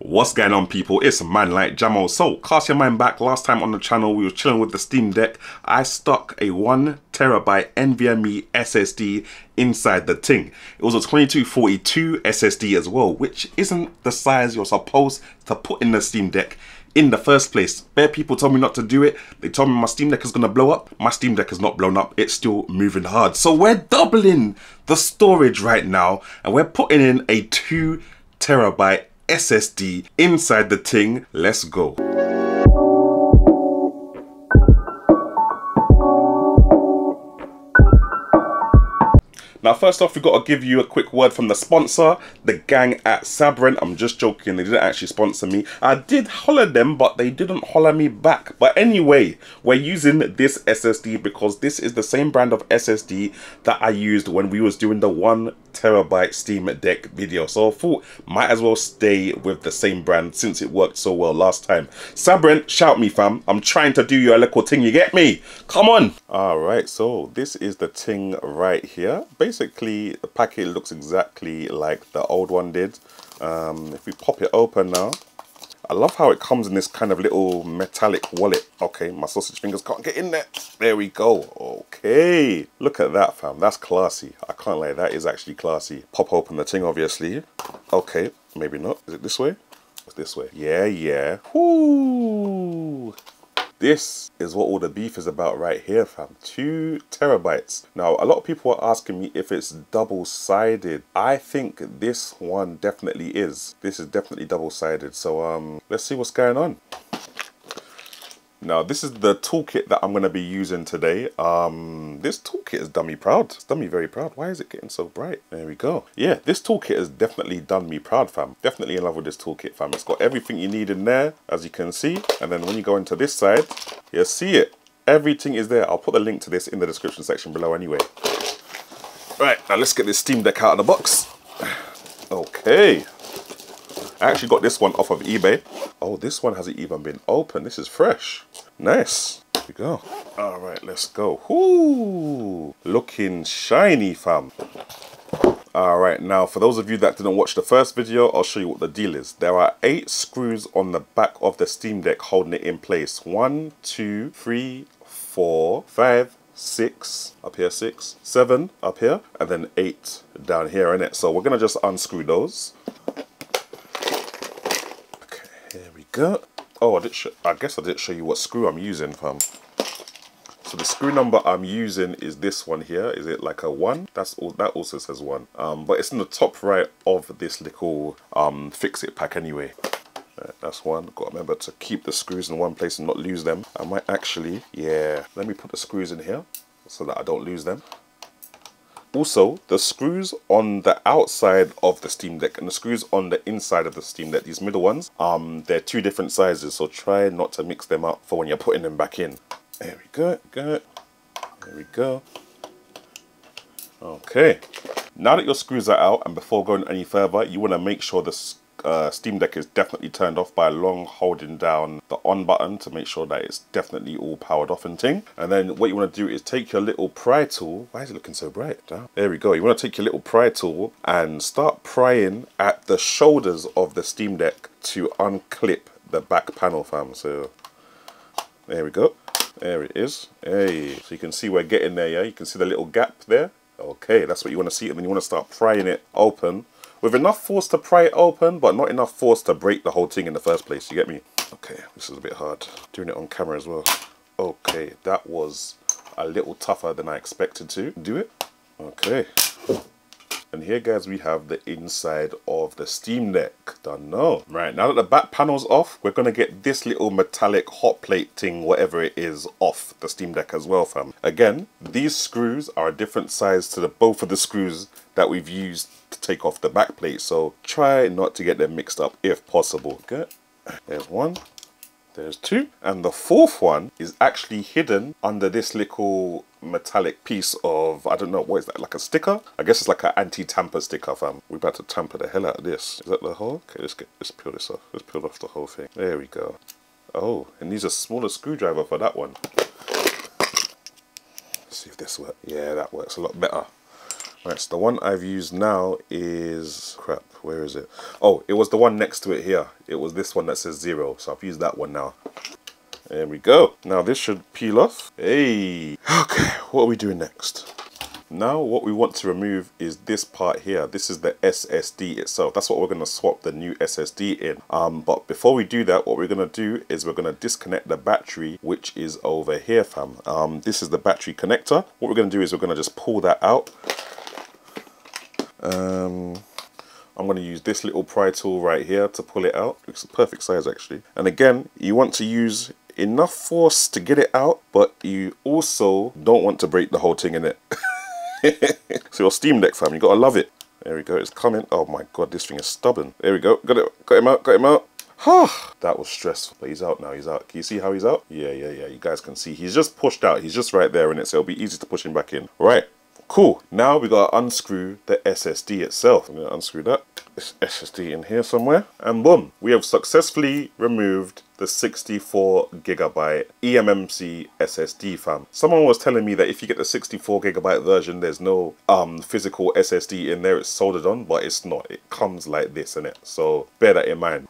What's going on, people? It's man like Jamo. So cast your mind back. Last time on the channel we were chilling with the Steam Deck. I stuck a 1TB Nvme SSD inside the thing. It was a 2242 SSD as well, which isn't the size you're supposed to put in the Steam Deck in the first place. Bare people told me not to do it. They told me my Steam Deck is gonna blow up. My Steam Deck is not blown up. It's still moving hard. So we're doubling the storage right now, and we're putting in a 2TB SSD inside the thing. Let's go. Now, first off, we've got to give you a quick word from the sponsor, the gang at Sabren. I'm just joking, they didn't actually sponsor me. I did holler them, but they didn't holler me back. But anyway, we're using this SSD because this is the same brand of SSD that I used when we was doing the 1TB Steam Deck video. So I thought, might as well stay with the same brand since it worked so well last time. Sabren, shout me fam. I'm trying to do you a little thing, you get me? Come on. Alright, so this is the thing right here. Basically, the packet looks exactly like the old one did. If we pop it open now, I love how it comes in this kind of little metallic wallet. Okay, my sausage fingers can't get in there. There we go. Okay, look at that, fam. That's classy. I can't lie, that is actually classy. Pop open the thing, obviously. Okay, maybe not. Is it this way? It's this way. Yeah. Whoo! This is what all the beef is about right here, fam. 2TB. Now, a lot of people are asking me if it's double-sided. I think this one definitely is. This is definitely double-sided. So, let's see what's going on. Now, this is the toolkit that I'm going to be using today. This toolkit has done me proud. It's done me very proud. Why is it getting so bright? There we go. Yeah, this toolkit has definitely done me proud, fam. Definitely in love with this toolkit, fam. It's got everything you need in there, as you can see. And then when you go into this side, you see it. Everything is there. I'll put the link to this in the description section below anyway. Right, now let's get this Steam Deck out of the box. Okay. I actually got this one off of eBay. Oh, this one hasn't even been opened. This is fresh. Nice. Here we go. All right, let's go. Whoo! Looking shiny, fam. All right, now for those of you that didn't watch the first video, I'll show you what the deal is. There are 8 screws on the back of the Steam Deck holding it in place. 1, 2, 3, 4, 5, 6, up here 6, 7 up here, and then 8 down here, innit? So we're gonna just unscrew those. Here we go. Oh, I guess I didn't show you what screw I'm using, fam. So the screw number I'm using is this one here. Is it like a 1? That's all. That also says 1. But it's in the top right of this little fix-it pack anyway. That's 1. Got to remember to keep the screws in one place and not lose them. I might actually, yeah. Let me put the screws in here so that I don't lose them. Also, the screws on the outside of the Steam Deck and the screws on the inside of the Steam Deck, these middle ones, they're 2 different sizes, so try not to mix them up for when you're putting them back in. There we go, There we go. Okay. Now that your screws are out, and before going any further, you want to make sure the Steam Deck is definitely turned off by long holding down the on button to make sure that it's definitely all powered off and ting. And then what you want to do is take your little pry tool. Why is it looking so bright? There we go. You want to take your little pry tool and start prying at the shoulders of the Steam Deck to unclip the back panel, fam. So there we go. There it is. Hey, so you can see we're getting there, yeah? You can see the little gap there. Okay, that's what you want to see. And then you want to start prying it open with enough force to pry it open, but not enough force to break the whole thing in the first place. You get me? Okay, this is a bit hard. Doing it on camera as well. Okay, that was a little tougher than I expected to do it. Okay. And here, guys, we have the inside of the Steam Deck. Done now. Right, now that the back panel's off, we're going to get this little metallic hot plate thing, whatever it is, off the Steam Deck as well, fam. Again, these screws are a different size to both of the screws that we've used to take off the back plate, so try not to get them mixed up if possible. Okay, there's 1, there's 2, and the 4th one is actually hidden under this little metallic piece of, I don't know, what is that, like a sticker? I guess it's like an anti-tamper sticker, fam. We're about to tamper the hell out of this. Is that the whole? Okay, let's peel this off. Let's peel off the whole thing. There we go. Oh, and these are smaller screwdriver for that one. Let's see if this works. Yeah, that works a lot better. Right, so the one I've used now is, crap, where is it? Oh, it was the one next to it here. It was this one that says 0, so I've used that one now. There we go. Now this should peel off. Hey, okay, what are we doing next? Now what we want to remove is this part here. This is the SSD itself. That's what we're going to swap the new SSD in. But before we do that, what we're going to do is we're going to disconnect the battery, which is over here, fam. This is the battery connector. What we're going to do is we're going to just pull that out. I'm going to use this little pry tool right here to pull it out. It's a perfect size actually. And again, you want to use enough force to get it out, but you also don't want to break the whole thing in it. So your Steam Deck, fam, you gotta love it. There we go, it's coming. Oh my god, this thing is stubborn. There we go, got him out, got him out. That was stressful, but he's out now, he's out. Can you see how he's out? Yeah, you guys can see. He's just pushed out, he's just right there in it, so it'll be easy to push him back in. Right, cool. Now we gotta unscrew the SSD itself. I'm gonna unscrew that. This SSD in here somewhere. And boom, we have successfully removed the 64GB eMMC SSD, fam. Someone was telling me that if you get the 64GB version, there's no physical SSD in there, it's soldered on, but it's not. It comes like this, innit? So bear that in mind.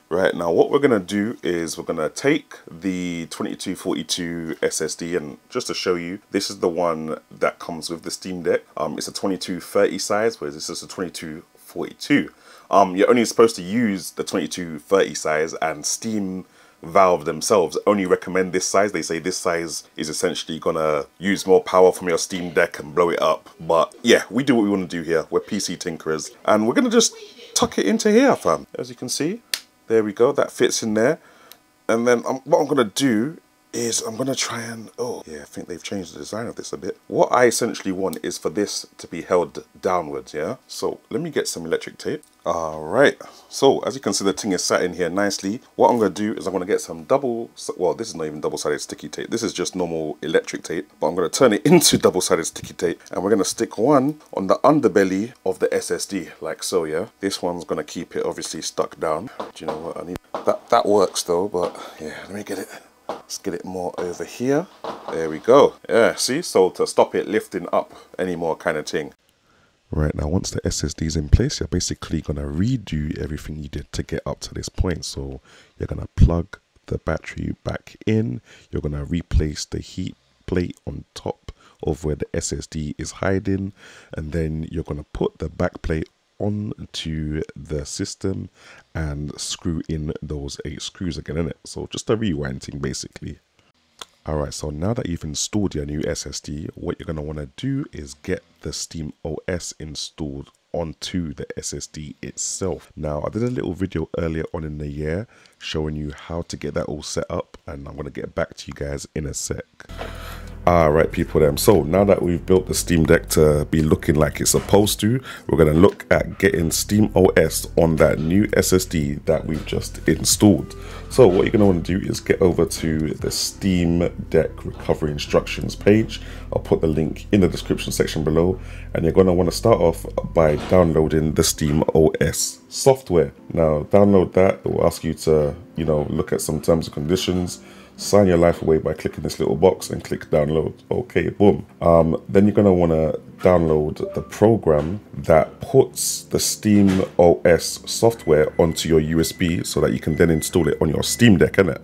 Right, now what we're gonna do is we're gonna take the 2242 SSD, and just to show you, this is the one that comes with the Steam Deck. It's a 2230 size, whereas this is a 2242. You're only supposed to use the 2230 size, and Steam Valve themselves only recommend this size. They say this size is essentially gonna use more power from your Steam Deck and blow it up. But yeah, we do what we want to do here. We're PC tinkerers, and we're gonna just tuck it into here, fam. As you can see, there we go, that fits in there. And then what I'm gonna do is I'm gonna try and, oh yeah, I think they've changed the design of this a bit. What I essentially want is for this to be held downwards, yeah? So let me get some electric tape. All right, so as you can see, the thing is sat in here nicely. What I'm gonna do is I'm gonna get some well, this is not even double-sided sticky tape. This is just normal electric tape, but I'm gonna turn it into double-sided sticky tape, and we're gonna stick one on the underbelly of the SSD, like so, yeah? This one's gonna keep it obviously stuck down. Do you know what I need? That works though, but yeah, let me get it. Let's get it more over here. There we go. Yeah, see? So to stop it lifting up anymore kind of thing. Right, now once the SSD is in place, you're basically going to redo everything you did to get up to this point. So you're going to plug the battery back in. You're going to replace the heat plate on top of where the SSD is hiding. And then you're going to put the back plate onto the system and screw in those 8 screws again, innit? So just a rewind thing basically. Alright, so now that you've installed your new SSD, what you're going to want to do is get the Steam OS installed onto the SSD itself. Now, I did a little video earlier on in the year showing you how to get that all set up, and I'm going to get back to you guys in a sec. Alright people then, so now that we've built the Steam Deck to be looking like it's supposed to, we're going to look at getting Steam OS on that new SSD that we've just installed. So what you're going to want to do is get over to the Steam Deck recovery instructions page. I'll put the link in the description section below, and you're going to want to start off by downloading the Steam OS software. Now download that, it will ask you to, you know, look at some terms and conditions. Sign your life away by clicking this little box and click download. Okay, boom. Then you're gonna wanna download the program that puts the Steam OS software onto your USB so that you can then install it on your Steam Deck, innit?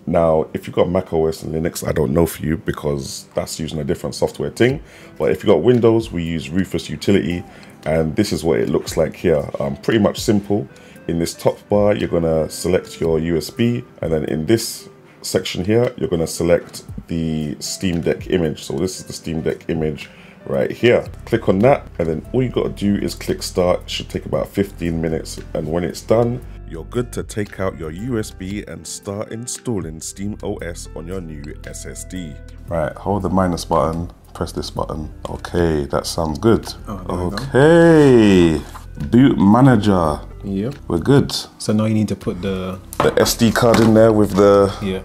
Now, if you've got Mac OS and Linux, I don't know for you because that's using a different software thing. But if you've got Windows, we use Rufus Utility, and this is what it looks like here. Pretty much simple. In this top bar, you're gonna select your USB, and then in this section here, you're going to select the Steam Deck image. So this is the Steam Deck image right here. Click on that, and then all you got to do is click start. It should take about 15 minutes, and when it's done, you're good to take out your USB and start installing Steam OS on your new SSD. Right, hold the minus button, press this button. Okay, that sounds good. Okay, boot manager. Yep. We're good. So now you need to put the SD card in there with the... Yeah.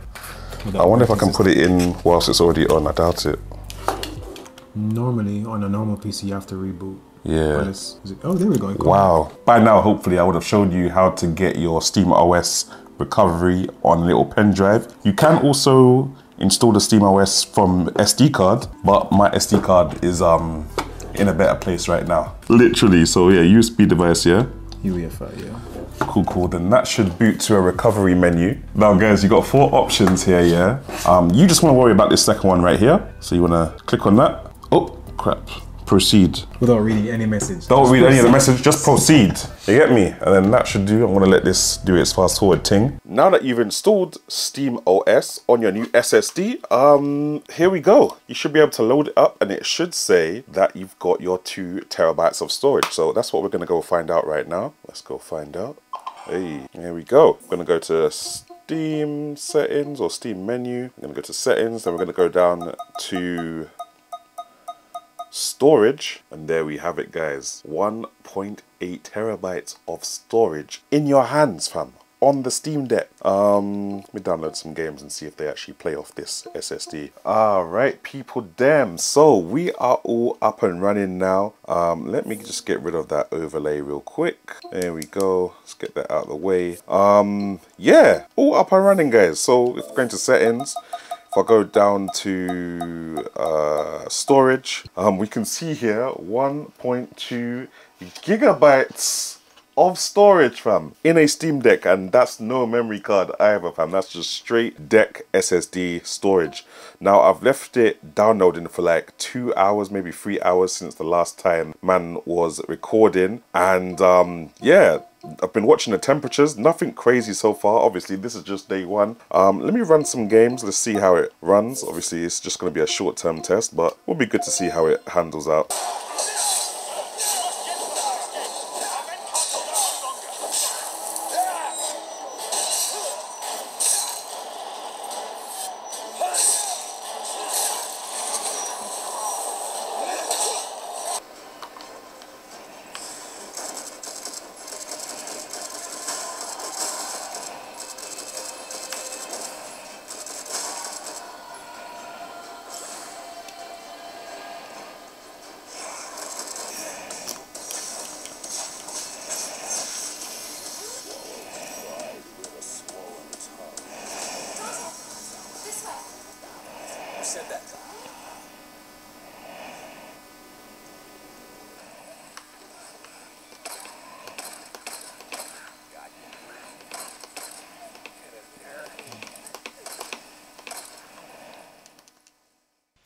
I wonder if I can put it in whilst it's already on. I doubt it. Normally, on a normal PC, you have to reboot. Yeah. Oh, there we go. Cool. Wow. By now, hopefully, I would have showed you how to get your Steam OS recovery on a little pen drive. You can also install the Steam OS from SD card, but my SD card is in a better place right now. Literally, so yeah, USB device, yeah? UEFI, yeah. Cool, cool. Then that should boot to a recovery menu. Now guys, you got 4 options here, yeah? You just wanna worry about this second one right here. So you wanna click on that. Oh, crap. Proceed. Without reading any message. Don't read any of the message, just proceed. You get me? And then that should do. I'm gonna let this do its fast forward thing. Now that you've installed Steam OS on your new SSD, here we go. You should be able to load it up and it should say that you've got your 2 terabytes of storage. So that's what we're gonna go find out right now. Let's go find out. Hey, here we go. I'm gonna go to Steam settings or Steam menu. I'm gonna go to settings, then we're gonna go down to storage, and there we have it, guys. 1.8 terabytes of storage in your hands, fam, on the Steam Deck. Let me download some games and see if they actually play off this SSD. Alright, people, damn. So we are all up and running now. Let me just get rid of that overlay real quick. There we go. Let's get that out of the way. Yeah, all up and running, guys. So if we're going to settings, if I go down to storage, we can see here 1.2 gigabytes of storage, fam, in a Steam Deck, and that's no memory card either, fam. That's just straight deck SSD storage. Now I've left it downloading for like 2 hours, maybe 3 hours since the last time man was recording, and yeah, I've been watching the temperatures, nothing crazy so far. Obviously this is just day 1. Let me run some games, let's see how it runs. Obviously it's just going to be a short-term test, but it will be good to see how it handles out.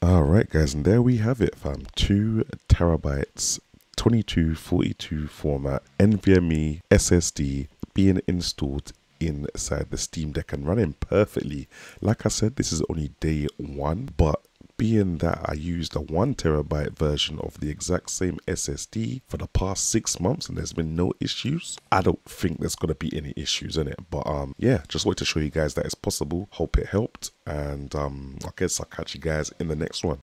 Alright guys, and there we have it, fam. 2 terabytes, 2242 format, Nvme SSD being installed inside the Steam Deck and running perfectly. Like I said, this is only day 1, but being that I used a 1 terabyte version of the exact same SSD for the past 6 months and there's been no issues, I don't think there's gonna be any issues in it. But yeah, just wanted to show you guys that it's possible. Hope it helped, and I guess I'll catch you guys in the next one.